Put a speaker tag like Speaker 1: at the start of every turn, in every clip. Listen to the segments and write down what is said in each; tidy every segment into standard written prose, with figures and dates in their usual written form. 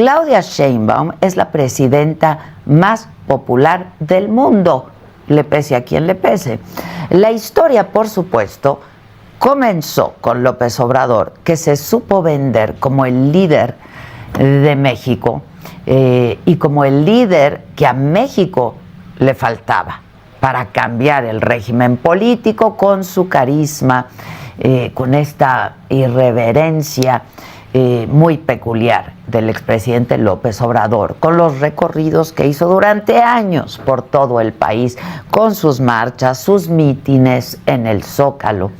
Speaker 1: Claudia Sheinbaum es la presidenta más popular del mundo, le pese a quien le pese. La historia, por supuesto, comenzó con López Obrador, que se supo vender como el líder de México y como el líder que a México le faltaba para cambiar el régimen político con su carisma, con esta irreverencia muy peculiar del expresidente López Obrador, con los recorridos que hizo durante años por todo el país, con sus marchas, sus mítines en el Zócalo.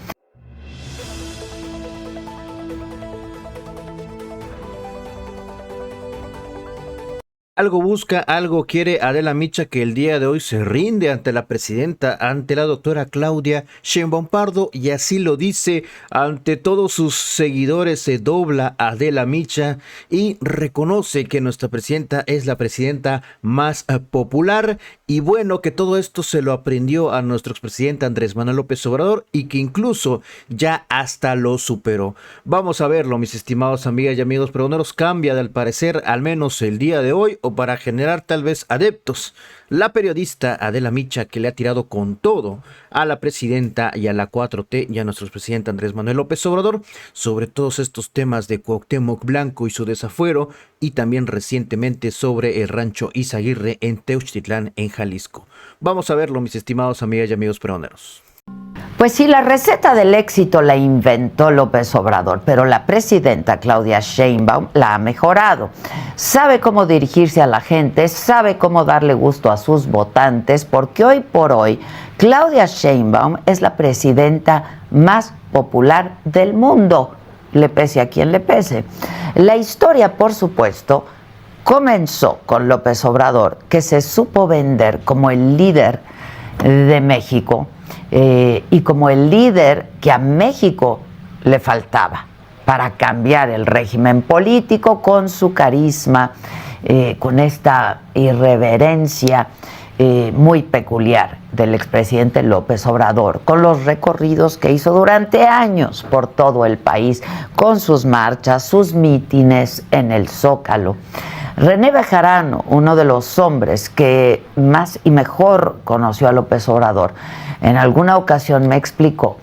Speaker 2: Algo busca, algo quiere Adela Micha, que el día de hoy se rinde ante la presidenta, ante la doctora Claudia Sheinbaum Pardo, y así lo dice ante todos sus seguidores. Se dobla Adela Micha y reconoce que nuestra presidenta es la presidenta más popular, y bueno, que todo esto se lo aprendió a nuestro expresidente Andrés Manuel López Obrador y que incluso ya hasta lo superó. Vamos a verlo, mis estimados amigas y amigos pregoneros. Cambia del parecer, al menos el día de hoy, o para generar tal vez adeptos. La periodista Adela Micha, que le ha tirado con todo a la presidenta y a la 4T y a nuestro presidente Andrés Manuel López Obrador sobre todos estos temas de Cuauhtémoc Blanco y su desafuero, y también recientemente sobre el rancho Izaguirre en Teuchtitlán, en Jalisco. Vamos a verlo, mis estimados amigas y amigos pregoneros.
Speaker 1: Pues sí, la receta del éxito la inventó López Obrador, pero la presidenta Claudia Sheinbaum la ha mejorado. Sabe cómo dirigirse a la gente, sabe cómo darle gusto a sus votantes, porque hoy por hoy Claudia Sheinbaum es la presidenta más popular del mundo, le pese a quien le pese. La historia, por supuesto, comenzó con López Obrador, que se supo vender como el líder de México, y como el líder que a México le faltaba para cambiar el régimen político con su carisma, con esta irreverencia muy peculiar del expresidente López Obrador, con los recorridos que hizo durante años por todo el país, con sus marchas, sus mítines en el Zócalo. René Bejarano, uno de los hombres que más y mejor conoció a López Obrador, en alguna ocasión me explicó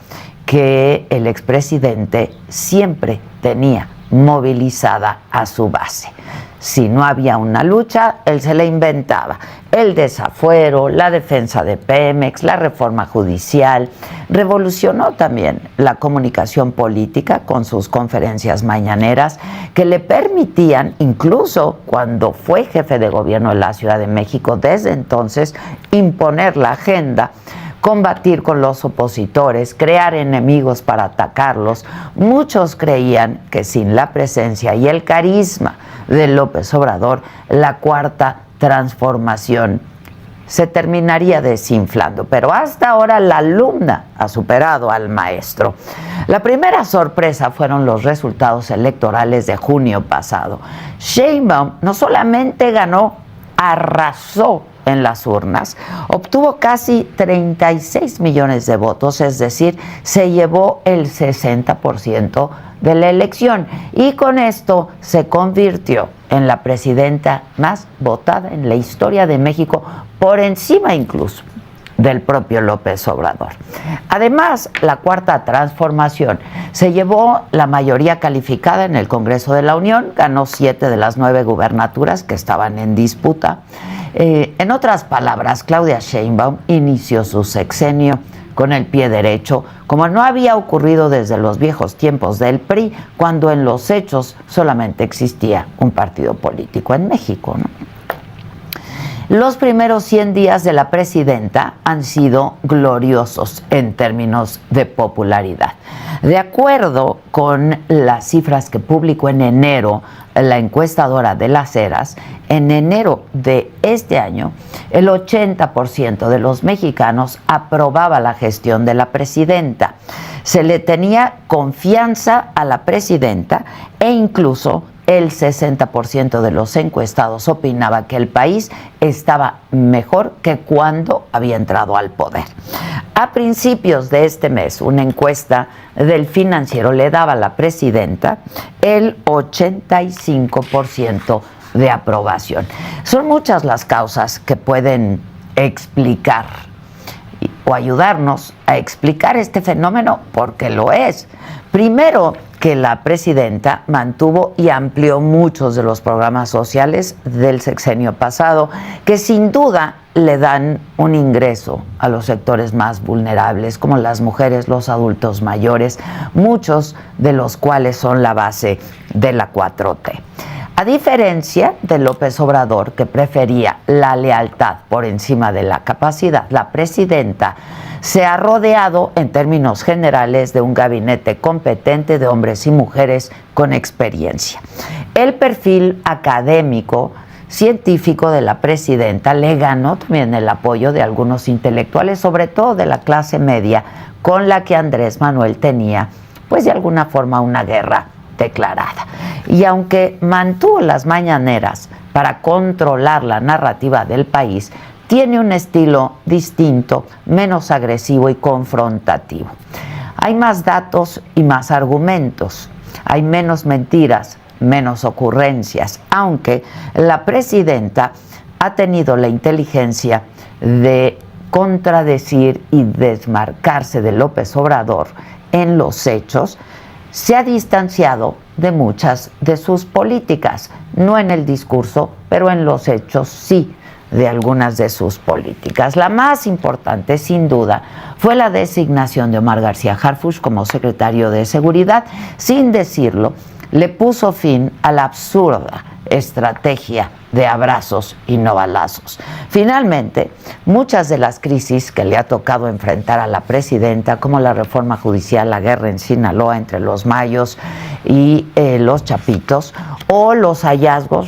Speaker 1: que el expresidente siempre tenía movilizada a su base. Si no había una lucha, él se la inventaba. El desafuero, la defensa de Pemex, la reforma judicial. Revolucionó también la comunicación política con sus conferencias mañaneras, que le permitían, incluso cuando fue jefe de gobierno de la Ciudad de México, desde entonces, imponer la agenda, combatir con los opositores, crear enemigos para atacarlos. Muchos creían que sin la presencia y el carisma de López Obrador, la cuarta transformación se terminaría desinflando, pero hasta ahora la alumna ha superado al maestro. La primera sorpresa fueron los resultados electorales de junio pasado. Sheinbaum no solamente ganó, arrasó en las urnas, obtuvo casi 36 millones de votos, es decir, se llevó el 60% de la elección, y con esto se convirtió en la presidenta más votada en la historia de México, por encima incluso del propio López Obrador. Además, la cuarta transformación se llevó la mayoría calificada en el Congreso de la Unión, ganó 7 de las 9 gubernaturas que estaban en disputa. En otras palabras, Claudia Sheinbaum inició su sexenio con el pie derecho, como no había ocurrido desde los viejos tiempos del PRI, cuando en los hechos solamente existía un partido político en México, ¿no? Los primeros 100 días de la presidenta han sido gloriosos en términos de popularidad. De acuerdo con las cifras que publicó en enero la encuestadora de Las Heras, en enero de este año, el 80% de los mexicanos aprobaba la gestión de la presidenta. Se le tenía confianza a la presidenta e incluso el 60% de los encuestados opinaba que el país estaba mejor que cuando había entrado al poder. A principios de este mes, una encuesta del Financiero le daba a la presidenta el 85% de aprobación. Son muchas las causas que pueden explicar o ayudarnos a explicar este fenómeno, porque lo es. Primero, que la presidenta mantuvo y amplió muchos de los programas sociales del sexenio pasado, que sin duda le dan un ingreso a los sectores más vulnerables, como las mujeres, los adultos mayores, muchos de los cuales son la base de la 4T. A diferencia de López Obrador, que prefería la lealtad por encima de la capacidad, la presidenta se ha rodeado, en términos generales, de un gabinete competente de hombres y mujeres con experiencia. El perfil académico, científico de la presidenta le ganó también el apoyo de algunos intelectuales, sobre todo de la clase media, con la que Andrés Manuel tenía, pues de alguna forma, una guerra declarada. Y aunque mantuvo las mañaneras para controlar la narrativa del país, tiene un estilo distinto, menos agresivo y confrontativo. Hay más datos y más argumentos, hay menos mentiras, menos ocurrencias, aunque la presidenta ha tenido la inteligencia de contradecir y desmarcarse de López Obrador en los hechos. Se ha distanciado de muchas de sus políticas, no en el discurso, pero en los hechos sí, de algunas de sus políticas. La más importante, sin duda, fue la designación de Omar García Harfuch como secretario de Seguridad. Sin decirlo, le puso fin a la absurda estrategia de abrazos y no balazos. Finalmente, muchas de las crisis que le ha tocado enfrentar a la presidenta, como la reforma judicial, la guerra en Sinaloa entre los mayos y los chapitos, o los hallazgos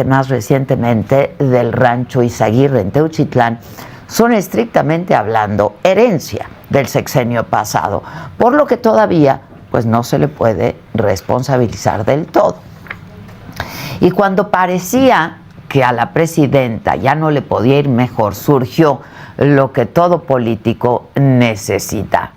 Speaker 1: más recientemente del rancho Izaguirre en Teuchitlán, son estrictamente hablando herencia del sexenio pasado, por lo que todavía pues no se le puede responsabilizar del todo. Y cuando parecía que a la presidenta ya no le podía ir mejor, surgió lo que todo político necesita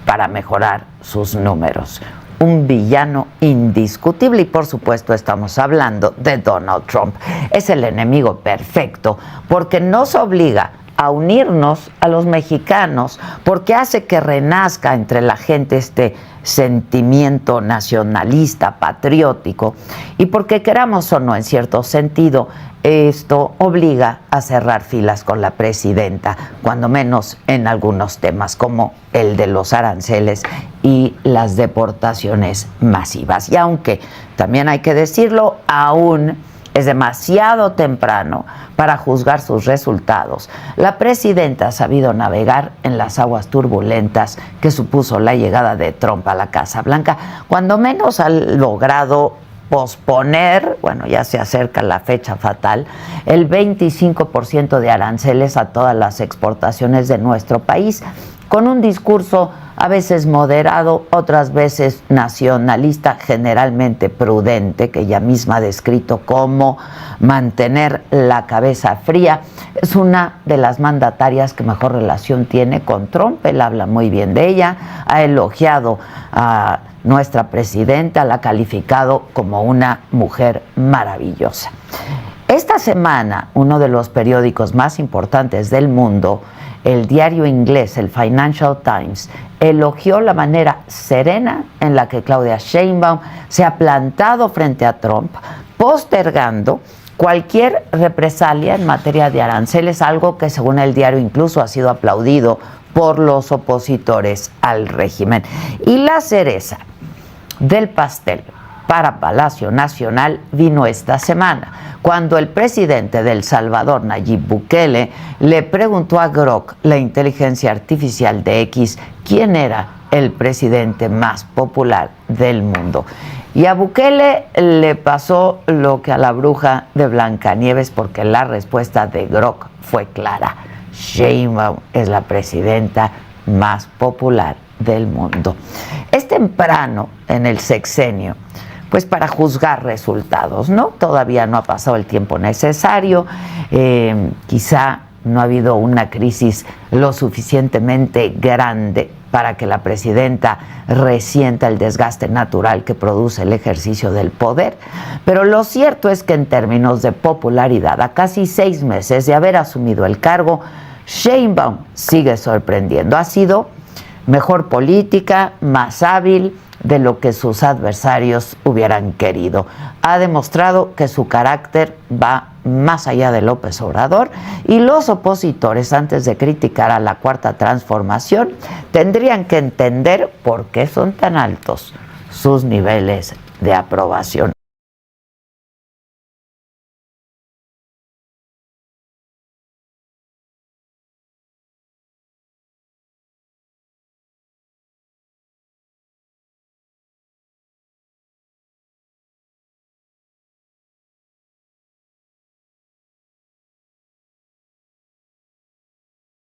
Speaker 1: para mejorar sus números: un villano indiscutible. Y por supuesto estamos hablando de Donald Trump. Es el enemigo perfecto porque nos obliga a unirnos a los mexicanos, porque hace que renazca entre la gente este sentimiento nacionalista, patriótico, y porque, queramos o no, en cierto sentido, esto obliga a cerrar filas con la presidenta, cuando menos en algunos temas como el de los aranceles y las deportaciones masivas. Y aunque, también hay que decirlo, aún es demasiado temprano para juzgar sus resultados, la presidenta ha sabido navegar en las aguas turbulentas que supuso la llegada de Trump a la Casa Blanca. Cuando menos ha logrado posponer, bueno, ya se acerca la fecha fatal, el 25% de aranceles a todas las exportaciones de nuestro país, con un discurso a veces moderado, otras veces nacionalista, generalmente prudente, que ella misma ha descrito como mantener la cabeza fría. Es una de las mandatarias que mejor relación tiene con Trump. Él habla muy bien de ella, ha elogiado a nuestra presidenta, la ha calificado como una mujer maravillosa. Esta semana, uno de los periódicos más importantes del mundo, el diario inglés, el Financial Times, elogió la manera serena en la que Claudia Sheinbaum se ha plantado frente a Trump, postergando cualquier represalia en materia de aranceles, algo que, según el diario, incluso ha sido aplaudido por los opositores al régimen. Y la cereza del pastel para Palacio Nacional vino esta semana, cuando el presidente de El Salvador, Nayib Bukele, le preguntó a Grok, la inteligencia artificial de X, quién era el presidente más popular del mundo. Y a Bukele le pasó lo que a la bruja de Blancanieves, porque la respuesta de Grok fue clara: Sheinbaum es la presidenta más popular del mundo. Es temprano en el sexenio pues para juzgar resultados, ¿no? Todavía no ha pasado el tiempo necesario, quizá no ha habido una crisis lo suficientemente grande para que la presidenta resienta el desgaste natural que produce el ejercicio del poder, pero lo cierto es que en términos de popularidad, a casi 6 meses de haber asumido el cargo, Sheinbaum sigue sorprendiendo. Ha sido mejor política, más hábil de lo que sus adversarios hubieran querido. Ha demostrado que su carácter va más allá de López Obrador y los opositores, antes de criticar a la Cuarta Transformación, tendrían que entender por qué son tan altos sus niveles de aprobación.